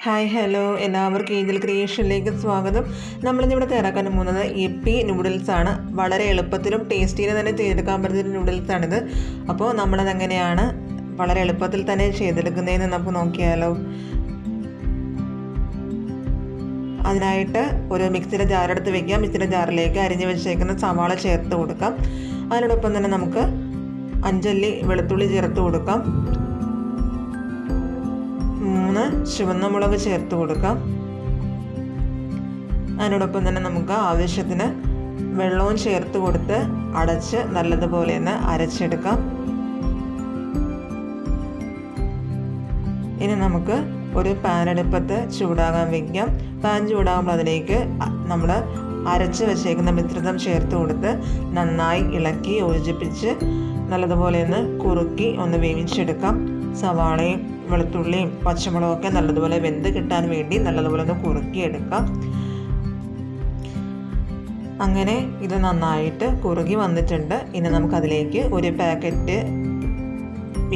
Hi hello, എല്ലാവർക്കും Angel ക്രിയേഷനിലേക്ക് സ്വാഗതം. നമ്മളിന്നിവിടെ തയ്യാറാക്കാൻ പോകുന്നത് യിപ്പി നൂഡിൽസാണ്. വളരെ എളുപ്പത്തിലും ടേസ്റ്റിയിലും തന്നെ ചെയ്തെടുക്കാൻ പറ്റുന്ന നൂഡിൽസാണിത്. അപ്പോൾ നമ്മളതെങ്ങനെയാണ് വളരെ എളുപ്പത്തിൽ തന്നെ ചെയ്തെടുക്കുന്നതെന്ന് നമുക്ക് നോക്കിയാലോ. അതിനായിട്ട് ഒരു മിക്സിയുടെ ജാറെടുത്ത് വെക്കാം. മിക്സിയുടെ ജാറിലേക്ക് അരിഞ്ഞ് വെച്ചേക്കുന്ന സവാള ചേർത്ത് കൊടുക്കാം. അതിനോടൊപ്പം തന്നെ നമുക്ക് 5 അല്ലി വെളുത്തുള്ളി ചേർത്ത് കൊടുക്കാം. 3 ചുവന്ന മുളക് ചേർത്ത് കൊടുക്കാം. അതിനോടൊപ്പം തന്നെ നമുക്ക് ആവശ്യത്തിന് വെള്ളവും ചേർത്ത് കൊടുത്ത് അടച്ച് നല്ലതുപോലെ ഒന്ന് അരച്ചെടുക്കാം. ഇനി നമുക്ക് ഒരു പാൻ അടുപ്പത്ത് ചൂടാകാൻ വയ്ക്കാം. പാൻ ചൂടാകുമ്പോൾ അതിലേക്ക് നമ്മൾ അരച്ച് വെച്ചേക്കുന്ന മിശ്രിതം ചേർത്ത് കൊടുത്ത് നന്നായി ഇളക്കി യോജിപ്പിച്ച് നല്ലതുപോലെ ഒന്ന് കുറുക്കി ഒന്ന് വേവിച്ചെടുക്കാം. സവാളയും വെളുത്തുള്ളിയും പച്ചമുളകൊക്കെ നല്ലതുപോലെ വെന്ത് കിട്ടാൻ വേണ്ടി നല്ലതുപോലെ ഒന്ന് കുറുക്കിയെടുക്കാം. അങ്ങനെ ഇത് നന്നായിട്ട് കുറുകി വന്നിട്ടുണ്ട്. ഇനി നമുക്കതിലേക്ക് ഒരു പാക്കറ്റ്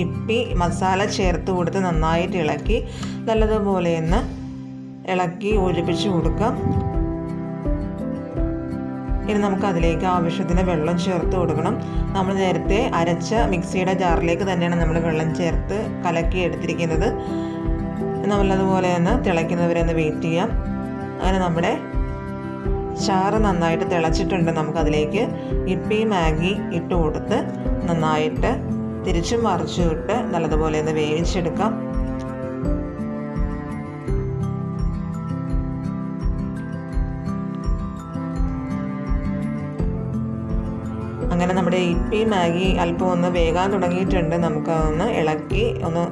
യിപ്പി മസാല ചേർത്ത് കൊടുത്ത് നന്നായിട്ട് ഇളക്കി നല്ലതുപോലെ ഒന്ന് ഇളക്കി യോജിപ്പിച്ച് കൊടുക്കാം. ഇനി നമുക്കതിലേക്ക് ആവശ്യത്തിന് വെള്ളം ചേർത്ത് കൊടുക്കണം. നമ്മൾ നേരത്തെ അരച്ച മിക്സിയുടെ ജാറിലേക്ക് തന്നെയാണ് നമ്മൾ വെള്ളം ചേർത്ത് കലക്കി എടുത്തിരിക്കുന്നത്. നല്ലതുപോലെ ഒന്ന് തിളയ്ക്കുന്നവരെ ഒന്ന് വെയിറ്റ് ചെയ്യാം. അങ്ങനെ നമ്മുടെ ചാറ് നന്നായിട്ട് തിളച്ചിട്ടുണ്ട്. നമുക്കതിലേക്ക് യിപ്പി മാഗി ഇട്ട് കൊടുത്ത് നന്നായിട്ട് തിരിച്ചും മറിച്ചും ഇട്ട് നല്ലതുപോലെ ഒന്ന് വേവിച്ചെടുക്കാം. അങ്ങനെ നമ്മുടെ യിപ്പി മാഗി അല്പം ഒന്ന് വേകാൻ തുടങ്ങിയിട്ടുണ്ട്. നമുക്കതൊന്ന് ഇളക്കി ഒന്ന്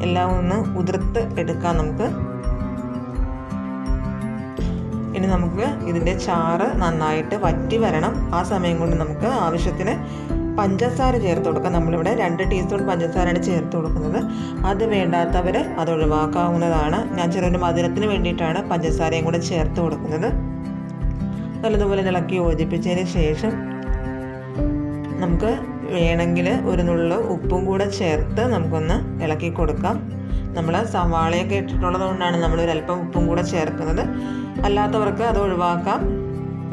എല്ലാം ഒന്ന് ഉതിർത്ത് എടുക്കാം. ഇനി നമുക്ക് ഇതിൻ്റെ ചാറ് നന്നായിട്ട് വറ്റി വരണം. ആ സമയം കൊണ്ട് നമുക്ക് ആവശ്യത്തിന് പഞ്ചസാര ചേർത്ത് കൊടുക്കാം. നമ്മളിവിടെ 2 ടീസ്പൂൺ പഞ്ചസാരയാണ് ചേർത്ത് കൊടുക്കുന്നത്. അത് വേണ്ടാത്തവർ അത് ഒഴിവാക്കാവുന്നതാണ്. ഞാൻ ചെറിയൊരു മധുരത്തിന് വേണ്ടിയിട്ടാണ് പഞ്ചസാരയും കൂടെ ചേർത്ത് കൊടുക്കുന്നത്. നല്ലതുപോലെ ഇളക്കി യോജിപ്പിച്ചതിന് ശേഷം നമുക്ക് വേണമെങ്കിൽ ഒരു നുള്ളു ഉപ്പും കൂടെ ചേർത്ത് നമുക്കൊന്ന് ഇളക്കി കൊടുക്കാം. നമ്മൾ സവാളയൊക്കെ ഇട്ടിട്ടുള്ളത് കൊണ്ടാണ് നമ്മളൊരല്പം ഉപ്പും കൂടെ ചേർക്കുന്നത്. അല്ലാത്തവർക്ക് അത് ഒഴിവാക്കാം.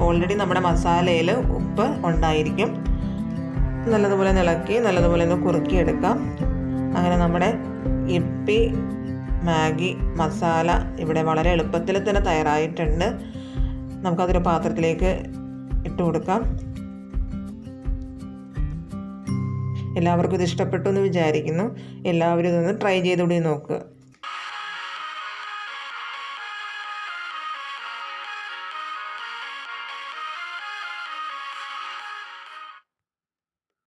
ഓൾറെഡി നമ്മുടെ മസാലയിൽ ഉപ്പ് ഉണ്ടായിരിക്കും. നല്ലതുപോലെ ഇളക്കി നല്ലതുപോലെ ഒന്ന് കുറുക്കിയെടുക്കാം. അങ്ങനെ നമ്മുടെ യിപ്പി മാഗി മസാല ഇവിടെ വളരെ എളുപ്പത്തിൽ തന്നെ തയ്യാറായിട്ടുണ്ട്. നമുക്കതൊരു പാത്രത്തിലേക്ക് ഇട്ട് കൊടുക്കാം. എല്ലാവർക്കും ഇത് ഇഷ്ടപ്പെട്ടു എന്ന് വിചാരിക്കുന്നു. എല്ലാവരും ഇതൊന്ന് ട്രൈ ചെയ്തുകൂടി നോക്കുക.